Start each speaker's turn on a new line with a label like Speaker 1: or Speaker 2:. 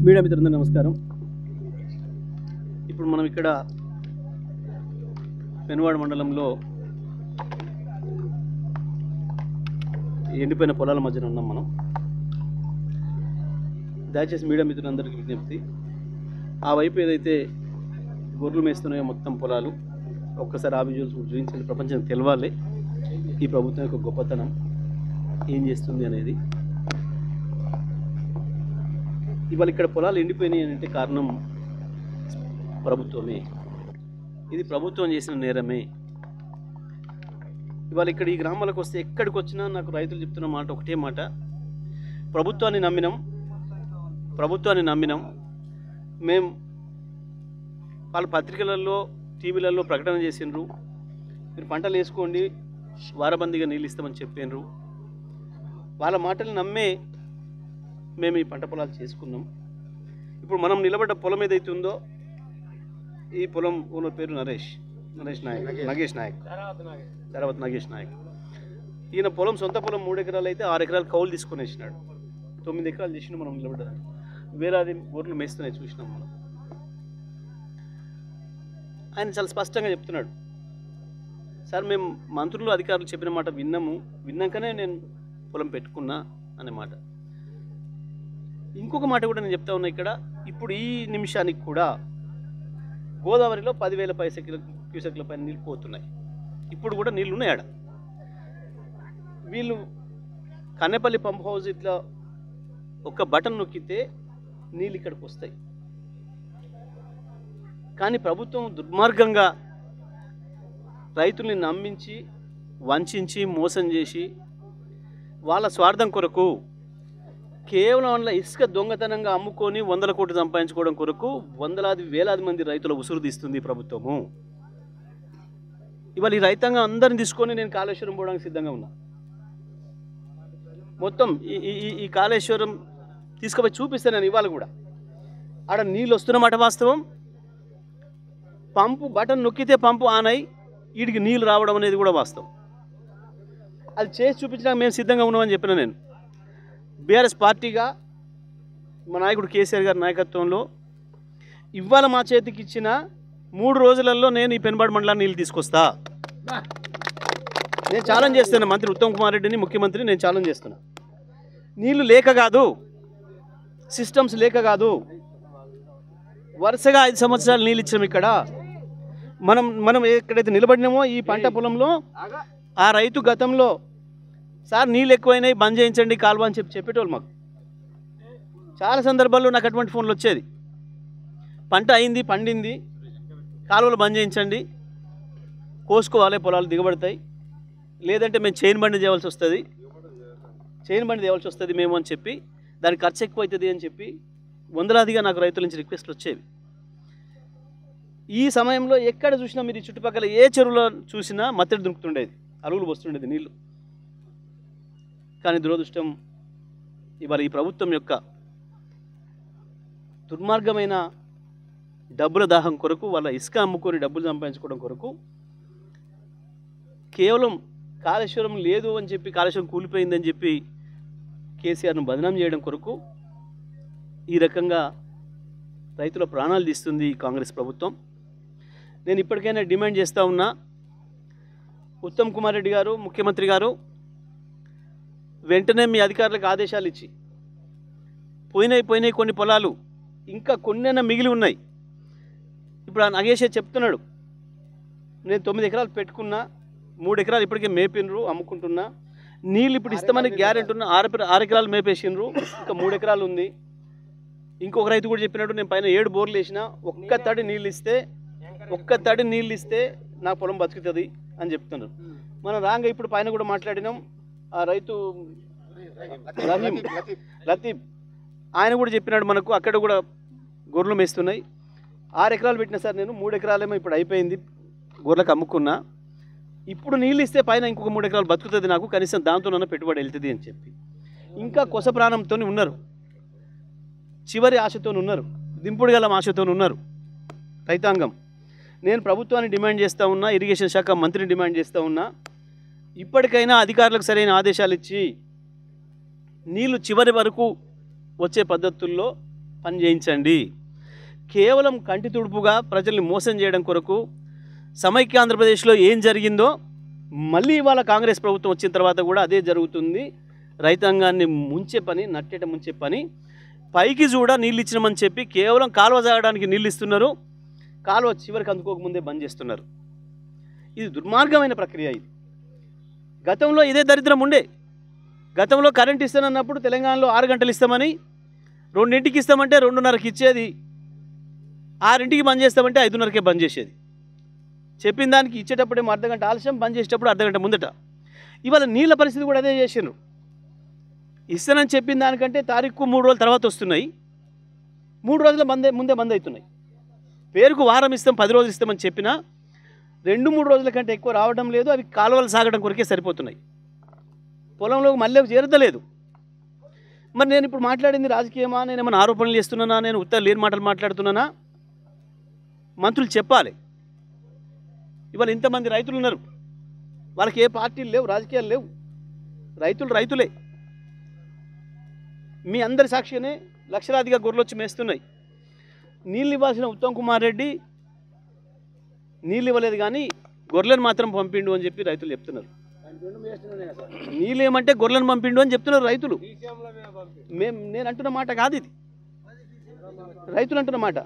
Speaker 1: Media మిత్రులందరికీ నమస్కారం. ఇప్పుడు మనం ఇక్కడ పెనువాడ మండలంలో ఎండిపోయిన పొలాల మధ్యన ఉన్నాం మనం. దయచేసి మీడియా మిత్రులందరికీ విజ్ఞప్తి, ఆ వైపు ఏదైతే గొర్రెలు మేస్తున్నాయో మొత్తం పొలాలు ఒక్కసారి ఆ విజువల్స్ చూపించండి, ప్రపంచానికి తెలవాలి ఈ ప్రభుత్వం యొక్క గొప్పతనం ఏం చేస్తుంది అనేది. ఇవాళ ఇక్కడ పొలాలు ఎండిపోయినాయి అంటే కారణం ప్రభుత్వమే. ఇది ప్రభుత్వం చేసిన నేరమే. ఇవాళ ఇక్కడ ఈ గ్రామాలకు వస్తే ఎక్కడికి వచ్చినా నాకు రైతులు చెప్తున్న మాట ఒకటే మాట, ప్రభుత్వాన్ని నమ్మినాం మేము. వాళ్ళ పత్రికలలో టీవీలలో ప్రకటన చేసిండ్రు, మీరు పంటలు వేసుకోండి వారబందీగా నీళ్ళు ఇస్తామని చెప్పినారు. వాళ్ళ మాటలు నమ్మే మేము ఈ పంట పొలాలు చేసుకున్నాం. ఇప్పుడు మనం నిలబడ్డ పొలం ఏదైతే ఉందో, ఈ పొలం ఓనర్ పేరు నగేష్ నాయక్. ఈయన పొలం సొంత పొలం 3 ఎకరాలు అయితే 6 ఎకరాలు కౌలు తీసుకొని వేసినాడు. 9 ఎకరాలు చేసిన మనం నిలబడ్డాను. వేలాది గొర్రెలు మేస్తున్నాయి చూసినాం మనం. ఆయన చాలా స్పష్టంగా చెప్తున్నాడు, సార్ మేము మంత్రులు అధికారులు చెప్పిన మాట విన్నాకనే నేను పొలం పెట్టుకున్నా అనే మాట. ఇంకొక మాట కూడా నేను చెప్తా ఉన్నా ఇక్కడ. ఇప్పుడు ఈ నిమిషానికి కూడా గోదావరిలో 10,000 క్యూసెక్ల పైన నీళ్ళు పోతున్నాయి. ఇప్పుడు కూడా నీళ్ళు ఉన్నాయి ఆడ. వీళ్ళు కన్నెపల్లి పంప్ హౌస్ ఇట్లా ఒక్క బటన్ నొక్కితే నీళ్ళు ఇక్కడికి వస్తాయి. కానీ ప్రభుత్వం దుర్మార్గంగా రైతుల్ని నమ్మించి వంచి మోసం చేసి వాళ్ళ స్వార్థం కొరకు కేవలం వాళ్ళ ఇసుక దొంగతనంగా అమ్ముకొని 100 కోట్లు సంపాదించుకోవడం కొరకు వేలాది మంది రైతుల ఉసురు తీస్తుంది ప్రభుత్వము. ఇవాళ ఈ రైతాంగం అందరిని తీసుకొని నేను కాళేశ్వరం పోవడానికి సిద్ధంగా ఉన్నా. మొత్తం ఈ కాళేశ్వరం తీసుకుపోయి చూపిస్తాను నేను ఇవాళ కూడా. ఆడ నీళ్ళు వస్తున్నమాట వాస్తవం. పంపు బటన్ నొక్కితే పంపు ఆన్ అయ్యి వీడికి నీళ్ళు రావడం అనేది కూడా వాస్తవం. అది చేసి చూపించడానికి మేము సిద్ధంగా ఉన్నామని చెప్పిన నేను. బీఆర్ఎస్ పార్టీగా మా నాయకుడు కేసీఆర్ గారి నాయకత్వంలో ఇవాళ మా చేతికి ఇచ్చిన 3 రోజులలో నేను ఈ పెనుబాడు మండలాన్ని నీళ్ళు తీసుకొస్తా. నేను ఛాలెంజ్ చేస్తున్నా మంత్రి ఉత్తమ్ కుమార్ రెడ్డిని, ముఖ్యమంత్రి నేను ఛాలెంజ్ చేస్తున్నా. నీళ్లు లేక కాదు, సిస్టమ్స్ లేక కాదు, వరుసగా 5 సంవత్సరాలు నీళ్ళు ఇచ్చాము ఇక్కడ. మనం ఎక్కడైతే నిలబడినామో ఈ పంట పొలంలో ఆ రైతు గతంలో సార్ నీళ్ళు ఎక్కువైనాయి బంద్ చేయించండి కాలువ అని చెప్పేటోళ్ళు మాకు. చాలా సందర్భాల్లో నాకు అటువంటి ఫోన్లు వచ్చేది. పంట అయింది, పండింది, కాలువలు బంద్ చేయించండి, కోసుకోవాలి, పొలాలు దిగబడతాయి, లేదంటే మేము చైన్ బండి తేవాల్సి వస్తుంది మేము అని చెప్పి, దానికి ఖర్చు ఎక్కువ అవుతుంది అని చెప్పి వందలాదిగా నాకు రైతుల నుంచి రిక్వెస్ట్లు వచ్చేవి. ఈ సమయంలో ఎక్కడ చూసినా మీరు ఈ చుట్టుపక్కల ఏ చెరువులో చూసినా మత్తడి దుంకుతుండేది, అలుగులు వస్తుండేది నీళ్ళు. కానీ దురదృష్టం ఇవాళ ఈ ప్రభుత్వం యొక్క దుర్మార్గమైన డబ్బుల దాహం కొరకు, వాళ్ళ ఇసుక అమ్ముకొని డబ్బులు సంపాదించుకోవడం కొరకు, కేవలం కాళేశ్వరం లేదు అని చెప్పి, కాళేశ్వరం కూలిపోయిందని చెప్పి కేసీఆర్ను బదనాం చేయడం కొరకు ఈ రకంగా రైతుల ప్రాణాలు తీస్తుంది ఈ కాంగ్రెస్ ప్రభుత్వం. నేను ఇప్పటికైనా డిమాండ్ చేస్తూ ఉన్నా, ఉత్తమ్ కుమార్ రెడ్డి గారు, ముఖ్యమంత్రి గారు వెంటనే మీ అధికారులకు ఆదేశాలు ఇచ్చి, పోయినాయి కొన్ని పొలాలు ఇంకా కొన్నైనా మిగిలి ఉన్నాయి. ఇప్పుడు ఆ నగేషే చెప్తున్నాడు, నేను 9 ఎకరాలు పెట్టుకున్నా, 3 ఎకరాలు ఇప్పటికే మేపినరు అమ్ముకుంటున్నా, నీళ్ళు ఇప్పుడు ఇస్తామని గ్యారెంటీ ఉన్న 6 ఎకరాలు మేపేసినరు, ఇంకా 3 ఎకరాలు ఉంది. ఇంకొక రైతు కూడా చెప్పినట్టు నేను పైన 7 బోర్లు వేసినా, ఒక్క తడి నీళ్ళు ఇస్తే నా పొలం బతుకుతుంది అని చెప్తున్నారు. మనం రాంగా ఇప్పుడు పైన కూడా మాట్లాడినాం. ఆ రైతు లతీఫ్ ఆయన కూడా చెప్పినాడు మనకు, అక్కడ కూడా గొర్రెలు మేస్తున్నాయి. 6 ఎకరాలు పెట్టినా సార్, నేను 3 ఎకరాలేమో ఇప్పుడు అయిపోయింది, గొర్రెలకు అమ్ముకున్నా, ఇప్పుడు నీళ్ళు ఇస్తే పైన ఇంకొక 3 ఎకరాలు బతుకుతుంది నాకు, కనీసం దాంతోనన్నా పెట్టుబడి వెళ్తుంది అని చెప్పి ఇంకా కొస ప్రాణంతో ఉన్నారు, చివరి ఆశతో ఉన్నారు, దింపుడు గల ఆశతో ఉన్నారు రైతాంగం. నేను ప్రభుత్వాన్ని డిమాండ్ చేస్తూ ఉన్నా, ఇరిగేషన్ శాఖ మంత్రిని డిమాండ్ చేస్తూ ఉన్నా, ఇప్పటికైనా అధికారులకు సరైన ఆదేశాలు ఇచ్చి నీళ్లు చివరి వరకు వచ్చే పద్ధతుల్లో పని చేయించండి. కేవలం కంటి తుడుపుగా ప్రజల్ని మోసం చేయడం కొరకు సమైక్య ఆంధ్రప్రదేశ్లో ఏం జరిగిందో మళ్ళీ ఇవాళ కాంగ్రెస్ ప్రభుత్వం వచ్చిన తర్వాత కూడా అదే జరుగుతుంది. రైతాంగాన్ని ముంచే పని, నట్టేట ముంచే పని. పైకి చూడ నీళ్ళు ఇచ్చినామని చెప్పి కేవలం కాలువ సాగడానికి నీళ్ళు ఇస్తున్నారు, కాలువ చివరికి అందుకోకముందే బంద్ చేస్తున్నారు. ఇది దుర్మార్గమైన ప్రక్రియ. ఇది గతంలో ఇదే దరిద్రం ఉండే. గతంలో కరెంట్ ఇస్తానన్నప్పుడు తెలంగాణలో 6 గంటలు ఇస్తామని 2ంటికి ఇస్తామంటే 2:30కి ఇచ్చేది, 6ంటికి బంద్ చేస్తామంటే 5:30కే బంద్ చేసేది. చెప్పిన దానికి ఇచ్చేటప్పుడేమో అర్ధగంట ఆలస్యం, బంద్ చేసేటప్పుడు అర్ధగంట ముందట. ఇవాళ నీళ్ళ పరిస్థితి కూడా అదే చేసినారు. ఇస్తానని చెప్పిన దానికంటే తారీఖు 3 రోజుల తర్వాత వస్తున్నాయి, 3 రోజుల ముందే బంద్ అవుతున్నాయి. పేరుకు వారం ఇస్తాం, 10 రోజులు ఇస్తామని చెప్పినా 2-3 రోజుల కంటే ఎక్కువ రావడం లేదు. అవి కాలువలు సాగడం కొరకే సరిపోతున్నాయి, పొలంలోకి మళ్ళీ చేరదలేదు. మరి నేను ఇప్పుడు మాట్లాడింది రాజకీయమా, నేను ఏమైనా ఆరోపణలు చేస్తున్నానా, నేను ఉత్తర లేని మాటలు మాట్లాడుతున్నానా? మంత్రులు చెప్పాలి. ఇవాళ ఇంతమంది రైతులు ఉన్నారు, వాళ్ళకి ఏ పార్టీలు లేవు, రాజకీయాలు లేవు, రైతులే. మీ అందరి సాక్షిగానే లక్షలాదిగా గొర్రెలు వచ్చి మేస్తున్నాయి. నీళ్ళు ఇవ్వాల్సిన ఉత్తమ్ కుమార్ రెడ్డి నీళ్ళు ఇవ్వలేదు, కానీ గొర్రెలను మాత్రం పంపిండు అని చెప్పి రైతులు చెప్తున్నారు. నీళ్ళు ఏమంటే గొర్రెలను పంపిండు అని చెప్తున్నారు రైతులు. నేను అంటున్న మాట కాదు, ఇది రైతులు అంటున్న మాట.